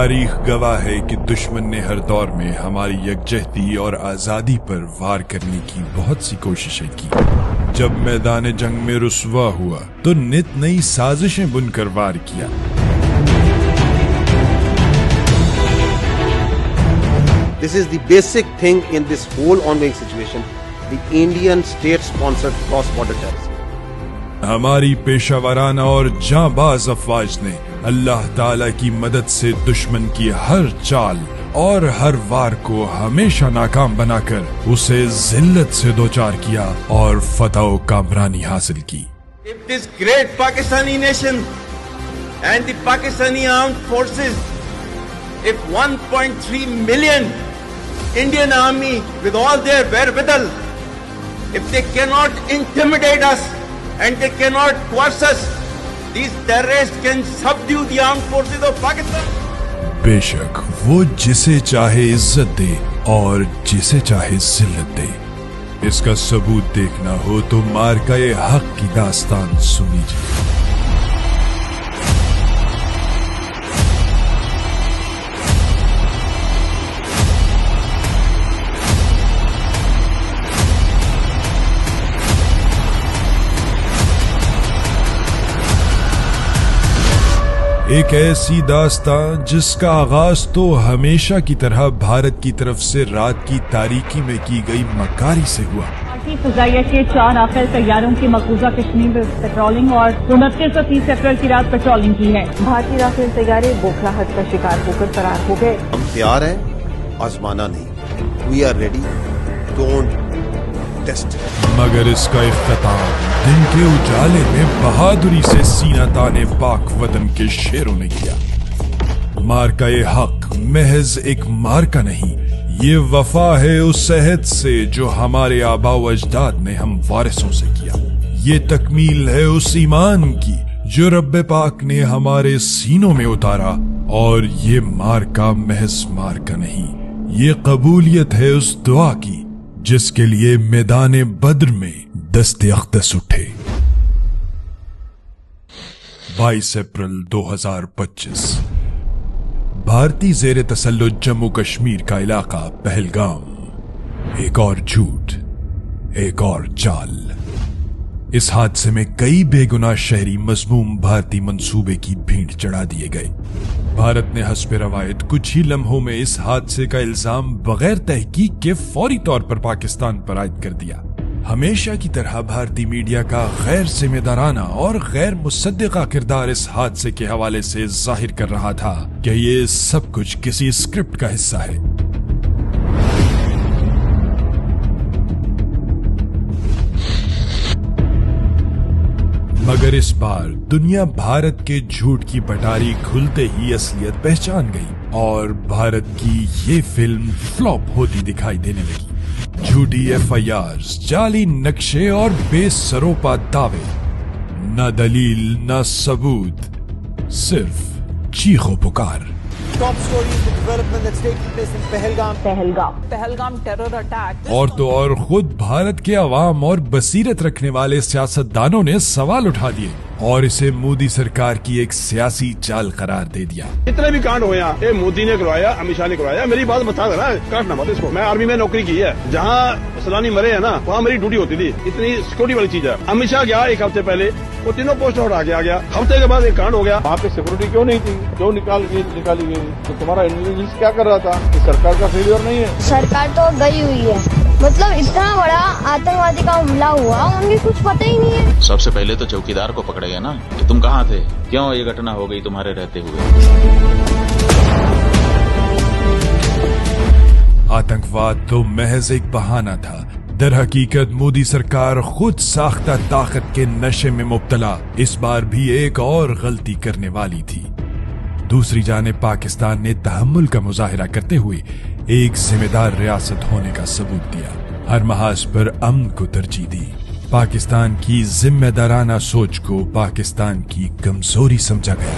تاریخ گواہ ہے کہ دشمن نے ہر دور میں ہماری یکجہتی اور آزادی پر وار کرنے کی بہت سی کوششیں کی۔ جب میدان جنگ میں رسوا ہوا تو نت نئی سازشیں بن کر وار کیا۔ This is the basic thing in this whole ongoing situation, the Indian state-sponsored cross-border terrorism. ہماری پیشہ ورانہ اور جاں باز افواج نے اللہ تعالی کی مدد سے دشمن کی ہر چال اور ہر وار کو ہمیشہ ناکام بنا کر اسے ذلت سے دوچار کیا اور فتح و کامرانی حاصل کی۔ If this great Pakistani nation and the Pakistani armed forces, if 1.3 million Indian army with all their wherewithal, if they cannot intimidate us and they cannot coerce us, these terrorists can subdue the armed forces of Pakistan. بے شک وہ جسے چاہے عزت دے اور جسے چاہے ذلت دے۔ اس کا ثبوت دیکھنا ہو تو مارکہ حق کی داستان سن لیجیے۔ ایک ایسی داستان جس کا آغاز تو ہمیشہ کی طرح بھارت کی طرف سے رات کی تاریکی میں کی گئی مکاری سے ہوا۔ بھارتی فضائیہ کے 4 ناقل طیاروں کی مقبوضہ کشمیر میں پیٹرولنگ اور 29 اور 30 اپریل کی رات پیٹرولنگ کی ہے۔ بھارتی رافیل طیارے بوکھلاہٹ کا شکار ہو کر فرار ہو گئے۔ ہم تیار ہیں، آزمانا نہیں۔ We are ready. Don't test it. مگر اس کا اختتام دن کے اجالے میں بہادری سے سینہ تانے پاک وطن کے شیروں نے کیا۔ مارکہ حق محض ایک مارکہ نہیں، یہ وفا ہے اس عہد سے جو ہمارے آباء و اجداد نے ہم وارثوں سے کیا۔ یہ تکمیل ہے اس ایمان کی جو رب پاک نے ہمارے سینوں میں اتارا، اور یہ مارکہ محض مارکہ نہیں، یہ قبولیت ہے اس دعا کی جس کے لیے میدان بدر میں دست اقدس اٹھے۔ 22 اپریل 2025 بھارتی زیر تسلط جموں کشمیر کا علاقہ پہلگام۔ ایک اور جھوٹ، ایک اور چال۔ اس حادثے میں کئی بے گناہ شہری مذموم بھارتی منصوبے کی بھینٹ چڑھا دیے گئے۔ بھارت نے حسب روایت کچھ ہی لمحوں میں اس حادثے کا الزام بغیر تحقیق کے فوری طور پر پاکستان پر عائد کر دیا۔ ہمیشہ کی طرح بھارتی میڈیا کا غیر ذمہ دارانہ اور غیر مصدقہ کردار اس حادثے کے حوالے سے ظاہر کر رہا تھا کہ یہ سب کچھ کسی اسکرپٹ کا حصہ ہے۔ مگر اس بار دنیا بھارت کے جھوٹ کی پٹاری کھلتے ہی اصلیت پہچان گئی اور بھارت کی یہ فلم فلاپ ہوتی دکھائی دینے لگی۔ جھوٹی FIRs، جعلی نقشے اور بے سروپا دعوے، نہ دلیل نہ ثبوت، صرف چیخ و پکار۔ Top story is the development that's taking place in Pahalgam terror attack. اور تو اور خود بھارت کے عوام اور بصیرت رکھنے والے سیاستدانوں نے سوال اٹھا دیے اور اسے مودی سرکار کی ایک سیاسی چال قرار دے دیا۔ جتنے بھی کانڈ ہوئے ہیں مودی نے کروایا، امت شاہ نے کروایا۔ میری بات بتا دینا، کاٹنا مت اس کو۔ میں آرمی میں نوکری کی ہے، جہاں سلانی مرے ہیں نا وہاں میری ڈیوٹی ہوتی تھی۔ اتنی سیکورٹی والی چیز ہے۔ امت شاہ گیا ایک ہفتے پہلے، وہ تینوں پوسٹ اٹھا کے آ گیا۔ ہفتے کے بعد ایک کانڈ ہو گیا۔ وہاں پہ سیکورٹی کیوں نہیں تھی؟ جو نکالی گئی تو تمہارا انٹیلیجنس کیا کر رہا تھا؟ سرکار کا فیلئر نہیں ہے؟ سرکار تو گئی ہوئی ہے، مطلب اتنا بڑا آتنکوادی کا حملہ ہوا، ان کی کچھ پتہ ہی نہیں ہے۔ سب سے پہلے تو چوکیدار کو پکڑے گا نا کہ تم کہاں تھے، کیوں یہ گھٹنا ہو گئی تمہارے رہتے ہوئے۔ آتنکواد تو محض ایک بہانہ تھا، در حقیقت مودی سرکار خود ساختہ طاقت کے نشے میں مبتلا اس بار بھی ایک اور غلطی کرنے والی تھی۔ دوسری جانب پاکستان نے تحمل کا مظاہرہ کرتے ہوئے ایک ذمہ دار ریاست ہونے کا ثبوت دیا، ہر محاذ پر امن کو ترجیح دی۔ پاکستان کی ذمہ دارانہ سوچ کو پاکستان کی کمزوری سمجھا گیا۔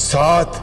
7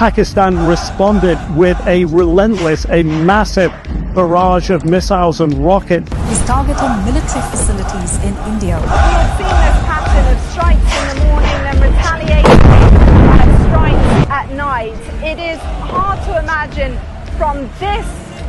Pakistan responded with a relentless, a massive barrage of missiles and rockets. Is targeting military facilities in India. We have seen this pattern of strikes in the morning, then retaliation strikes at night. It is hard to imagine from this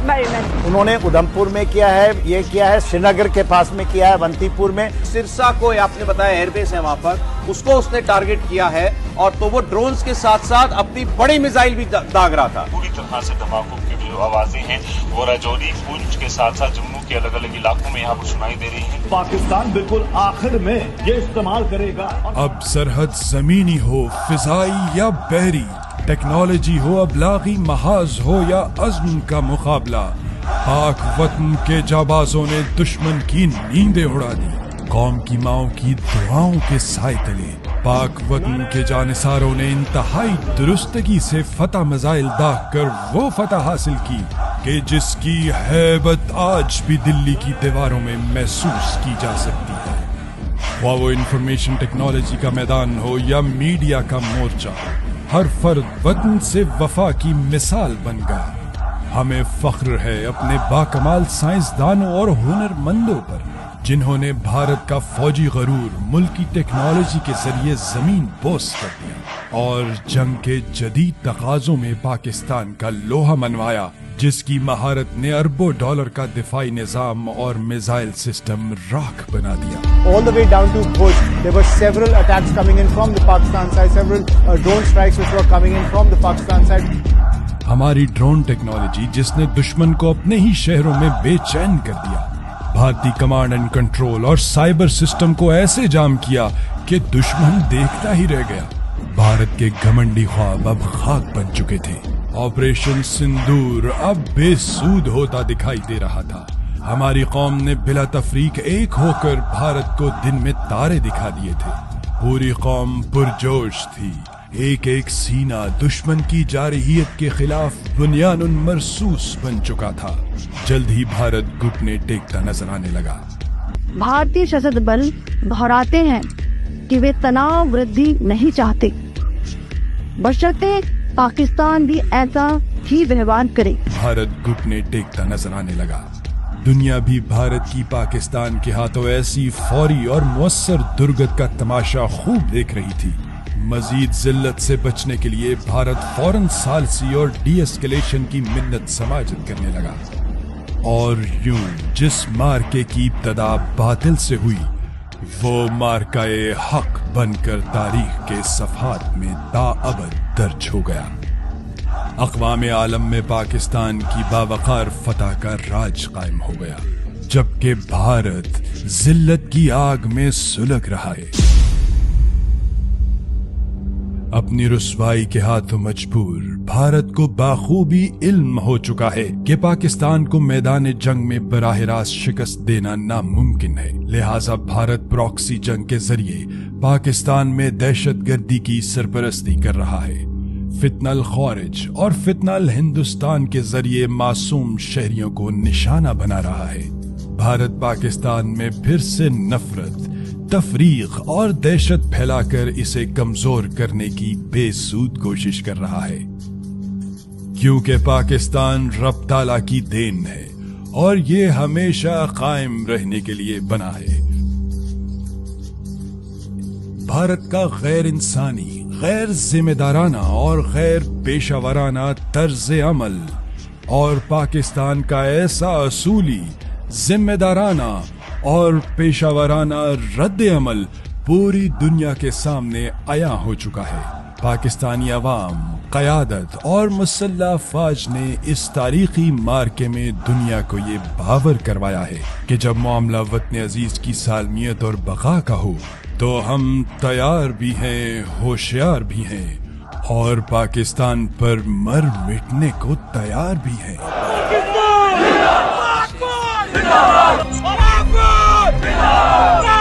moment. انہوں نے ادھمپور میں کیا ہے، یہ کیا ہے سرینگر کے پاس میں کیا ہے، ونتی پور میں. سرسا کو آپ نے بتایا ایئر بیس ہے وہاں پر، اس کو اس نے ٹارگٹ کیا ہے اور تو وہ ڈرونز کے ساتھ ساتھ اپنی بڑی میزائل بھی داغ رہا تھا. پوری طرح سے دھماکوں کی جو آوازیں ہیں وہ راجوری، پونچھ کے ساتھ ساتھ جموں کے الگ الگ علاقوں میں یہاں پر سنائی دے رہی ہیں. پاکستان بالکل آخر میں یہ استعمال کرے گا. اب سرحد زمینی ہو، فضائی یا بحری، ٹیکنالوجی ہو، ابلاغی محاذ ہو یا عزم کا مقابلہ، پاک وطن کے جابازوں نے دشمن کی نیندیں اڑا دی. قوم کی ماؤں کی دعاؤں کے سائے تلے پاک وطن کے جانثاروں نے انتہائی درستگی سے فتح میزائل داغ کر وہ فتح حاصل کی کہ جس کی ہیبت آج بھی دلی کی دیواروں میں محسوس کی جا سکتی ہے. خواہ وہ انفارمیشن ٹیکنالوجی کا میدان ہو یا میڈیا کا مورچہ، ہر فرد وطن سے وفا کی مثال بن گیا. ہمیں فخر ہے اپنے باکمال سائنسدانوں اور ہنرمندوں پر جنہوں نے بھارت کا فوجی غرور ملکی ٹیکنالوجی کے ذریعے زمین بوس کر دیا اور جنگ کے جدید تقاضوں میں پاکستان کا لوہا منوایا، جس کی مہارت نے اربوں ڈالر کا دفاعی نظام اور میزائل سسٹم راکھ بنا دیا. All the way down to Bhuj, there were several attacks coming in from the Pakistan side, several drone strikes which were coming in from the Pakistan side. ہماری ڈرون ٹیکنالوجی جس نے دشمن کو اپنے ہی شہروں میں بے چین کر دیا، بھارتی کمانڈ اینڈ کنٹرول اور سائبر سسٹم کو ایسے جام کیا کہ دشمن دیکھتا ہی رہ گیا. بھارت کے گھمنڈی خواب اب خاک بن چکے تھے. آپریشن سندور اب بے سود ہوتا دکھائی دے رہا تھا. ہماری قوم نے بلا تفریق ایک ہو کر بھارت کو دن میں تارے دکھا دیے تھے. پوری قوم پرجوش تھی. ایک ایک سینہ دشمن کی جارحیت کے خلاف بنیان مرصوص بن چکا تھا. جلد ہی بھارت گھٹنے ٹیکتا نظر آنے لگا. بھارتی سشستر بل دہراتے ہیں کہ وہ تناؤ وردھی نہیں چاہتے، بشرطے پاکستان بھی ایسا ہی ویوہار کرے. بھارت گھٹنے ٹیکتا نظر آنے لگا. دنیا بھی بھارت کی پاکستان کے ہاتھوں ایسی فوری اور مؤثر درگت کا تماشا خوب دیکھ رہی تھی. مزید ذلت سے بچنے کے لیے بھارت فوراً ثالثی اور ڈی ایسکیلیشن کی منت سماجت کرنے لگا. اور یوں جس مارکے کی ابتدا باطل سے ہوئی وہ مارکہ حق بن کر تاریخ کے صفحات میں تاابد درج ہو گیا. اقوام عالم میں پاکستان کی باوقار فتح کا راج قائم ہو گیا، جبکہ بھارت ذلت کی آگ میں سلگ رہا ہے. اپنی رسوائی کے ہاتھوں مجبور بھارت کو باخوبی علم ہو چکا ہے کہ پاکستان کو میدان جنگ میں براہ راست شکست دینا ناممکن ہے. لہٰذا بھارت پراکسی جنگ کے ذریعے پاکستان میں دہشت گردی کی سرپرستی کر رہا ہے. فتنہ الخوارج اور فتنہ الہندوستان کے ذریعے معصوم شہریوں کو نشانہ بنا رہا ہے. بھارت پاکستان میں پھر سے نفرت، تفریق اور دہشت پھیلا کر اسے کمزور کرنے کی بے سود کوشش کر رہا ہے. کیونکہ پاکستان رب تعالیٰ کی دین ہے اور یہ ہمیشہ قائم رہنے کے لیے بنا ہے. بھارت کا غیر انسانی، غیر ذمہ دارانہ اور غیر پیشہ ورانہ طرز عمل اور پاکستان کا ایسا اصولی، ذمہ دارانہ اور پیشہ ورانہ رد عمل پوری دنیا کے سامنے عیاں ہو چکا ہے. پاکستانی عوام، قیادت اور مسلح افواج نے اس تاریخی مارکے میں دنیا کو یہ باور کروایا ہے کہ جب معاملہ وطن عزیز کی سالمیت اور بقا کا ہو تو ہم تیار بھی ہیں، ہوشیار بھی ہیں اور پاکستان پر مر مٹنے کو تیار بھی ہیں. Yeah!